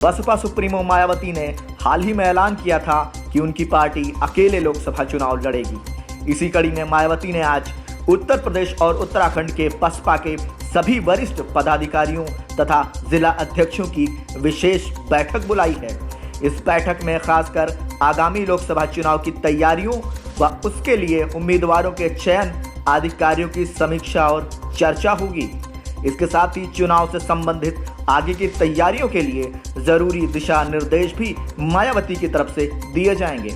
Baspa supremo Mayawati ने हाल ही में ऐलान किया था कि उनकी पार्टी अकेले लोकसभा चुनाव लड़ेगी। इसी कड़ी में मायावती ने आज उत्तर प्रदेश और उत्तराखंड के बसपा के सभी वरिष्ठ पदाधिकारियों तथा जिला अध्यक्षों की विशेष बैठक बुलाई है। इस बैठक में खासकर आगामी लोकसभा चुनाव की तैयारियों व उसके लिए उम्मीदवारों के चयन आदि कार्यों की समीक्षा और चर्चा होगी। इसके साथ ही चुनाव से संबंधित आगे की तैयारियों के लिए जरूरी दिशा निर्देश भी मायावती की तरफ से दिए जाएंगे।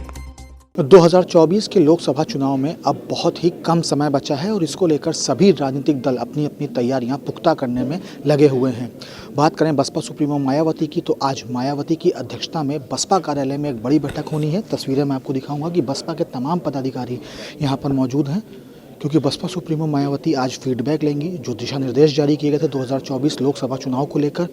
2024 के लोकसभा चुनाव में अब बहुत ही कम समय बचा है और इसको लेकर सभी राजनीतिक दल अपनी अपनी तैयारियां पुख्ता करने में लगे हुए हैं। बात करें बसपा सुप्रीमो मायावती की, तो आज मायावती की अध्यक्षता में बसपा कार्यालय में एक बड़ी बैठक होनी है। तस्वीरें मैं आपको दिखाऊंगा कि बसपा के तमाम पदाधिकारी यहाँ पर मौजूद हैं, क्योंकि बसपा सुप्रीमो मायावती आज फीडबैक लेंगी। जो दिशा निर्देश जारी किए गए थे 2024 लोकसभा चुनाव को लेकर,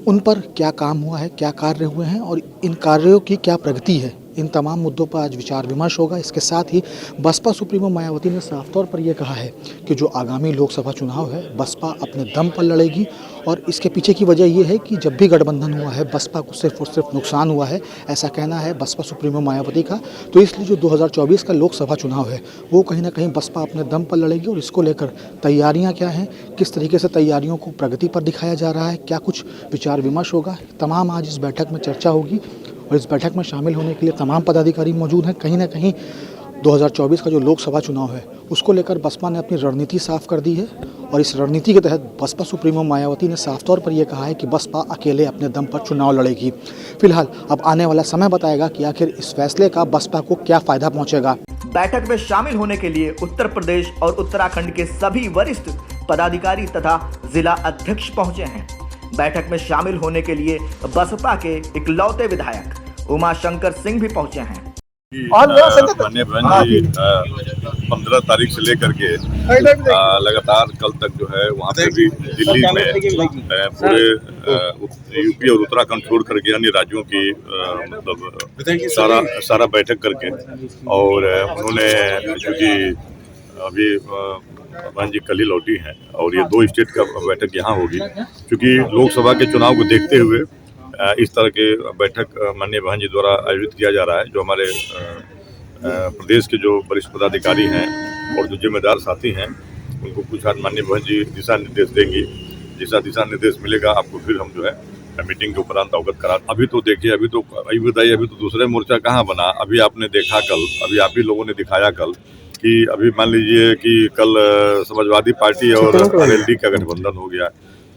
उन पर क्या काम हुआ है, क्या कार्य हुए हैं और इन कार्यों की क्या प्रगति है, इन तमाम मुद्दों पर आज विचार विमर्श होगा। इसके साथ ही बसपा सुप्रीमो मायावती ने साफ तौर पर यह कहा है कि जो आगामी लोकसभा चुनाव है बसपा अपने दम पर लड़ेगी और इसके पीछे की वजह यह है कि जब भी गठबंधन हुआ है बसपा को सिर्फ और सिर्फ नुकसान हुआ है, ऐसा कहना है बसपा सुप्रीमो मायावती का। तो इसलिए जो 2024 का लोकसभा चुनाव है वो कहीं ना कहीं बसपा अपने दम पर लड़ेगी और इसको लेकर तैयारियां क्या हैं, किस तरीके से तैयारियों को प्रगति पर दिखाया जा रहा है, क्या कुछ विचार विमर्श होगा, तमाम आज इस बैठक में चर्चा होगी। और इस बैठक में शामिल होने के लिए तमाम पदाधिकारी मौजूद हैं। कहीं ना कहीं 2024 का जो लोकसभा चुनाव है उसको लेकर बसपा ने अपनी रणनीति साफ कर दी है और इस रणनीति के तहत बसपा सुप्रीमो मायावती ने साफ तौर पर यह कहा है कि बसपा अकेले अपने दम पर चुनाव लड़ेगी। फिलहाल अब आने वाला समय बताएगा कि आखिर इस फैसले का बसपा को क्या फायदा पहुंचेगा। बैठक में शामिल होने के लिए उत्तर प्रदेश और उत्तराखंड के सभी वरिष्ठ पदाधिकारी तथा जिला अध्यक्ष पहुंचे हैं। बैठक में शामिल होने के लिए बसपा के इकलौते विधायक उमाशंकर सिंह भी पहुंचे हैं। माननीय बहन जी 15 तारीख से लेकर के लगातार कल तक जो है वहाँ पे भी दिल्ली में पूरे यूपी और उत्तराखंड छोड़ करके अन्य राज्यों की मतलब सारा बैठक करके, और उन्होंने क्योंकि अभी बहन जी कल ही लौटी हैं और ये 2 स्टेट का बैठक यहाँ होगी, क्योंकि लोकसभा के चुनाव को देखते हुए इस तरह के बैठक माननीय बहन जी द्वारा आयोजित किया जा रहा है। जो हमारे प्रदेश के जो वरिष्ठ पदाधिकारी हैं और जो जिम्मेदार साथी हैं उनको कुछ आज माननीय बहन जी दिशा निर्देश देंगी। जैसा दिशा निर्देश मिलेगा आपको फिर हम जो है मीटिंग के उपरांत अवगत करा। अभी तो देखिए, अभी तो दूसरे मोर्चा कहाँ बना। अभी आपने देखा कल, अभी आप ही लोगों ने दिखाया कल कि अभी मान लीजिए कि कल समाजवादी पार्टी और आरएलडी का गठबंधन हो गया।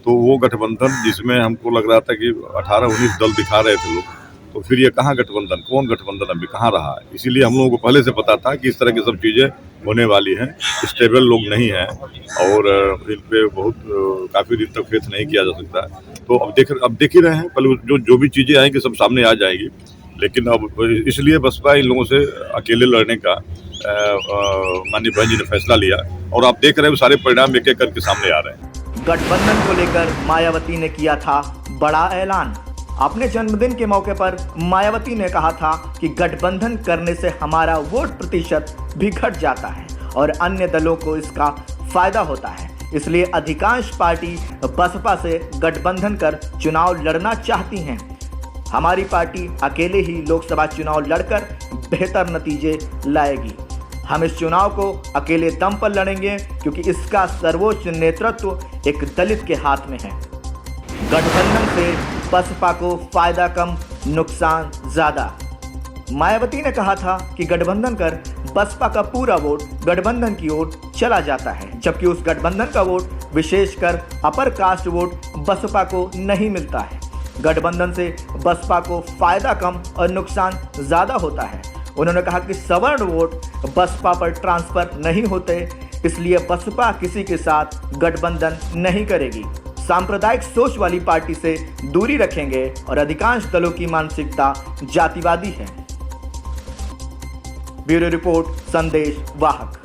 तो वो गठबंधन जिसमें हमको लग रहा था कि 18-19 दल दिखा रहे थे लोग, तो फिर ये कहाँ गठबंधन, कौन गठबंधन अभी कहाँ रहा है। इसीलिए हम लोगों को पहले से पता था कि इस तरह की सब चीज़ें होने वाली हैं। स्टेबल लोग नहीं हैं और इन पे बहुत काफ़ी दिन तक फेथ नहीं किया जा सकता। तो अब देख ही रहे हैं, पहले जो भी चीज़ें आएंगी सब सामने आ जाएंगी। लेकिन अब इसलिए बसपा इन लोगों से अकेले लड़ने का माननीय बहन जी ने फैसला लिया और आप देख रहे हैं सारे परिणाम एक एक करके सामने आ रहे हैं। गठबंधन को लेकर मायावती ने किया था बड़ा ऐलान। अपने जन्मदिन के मौके पर मायावती ने कहा था कि गठबंधन करने से हमारा वोट प्रतिशत भी घट जाता है और अन्य दलों को इसका फायदा होता है। इसलिए अधिकांश पार्टी बसपा से गठबंधन कर चुनाव लड़ना चाहती हैं। हमारी पार्टी अकेले ही लोकसभा चुनाव लड़कर बेहतर नतीजे लाएगी। हम इस चुनाव को अकेले दम पर लड़ेंगे क्योंकि इसका सर्वोच्च नेतृत्व एक दलित के हाथ में है। गठबंधन से बसपा को फायदा कम, नुकसान ज्यादा। मायावती ने कहा था कि गठबंधन कर बसपा का पूरा वोट गठबंधन की ओर चला जाता है, जबकि उस गठबंधन का वोट विशेषकर अपर कास्ट वोट बसपा को नहीं मिलता है। गठबंधन से बसपा को फायदा कम और नुकसान ज्यादा होता है। उन्होंने कहा कि सवर्ण वोट बसपा पर ट्रांसफर नहीं होते, इसलिए बसपा किसी के साथ गठबंधन नहीं करेगी। सांप्रदायिक सोच वाली पार्टी से दूरी रखेंगे और अधिकांश दलों की मानसिकता जातिवादी है। ब्यूरो रिपोर्ट, संदेश वाहक।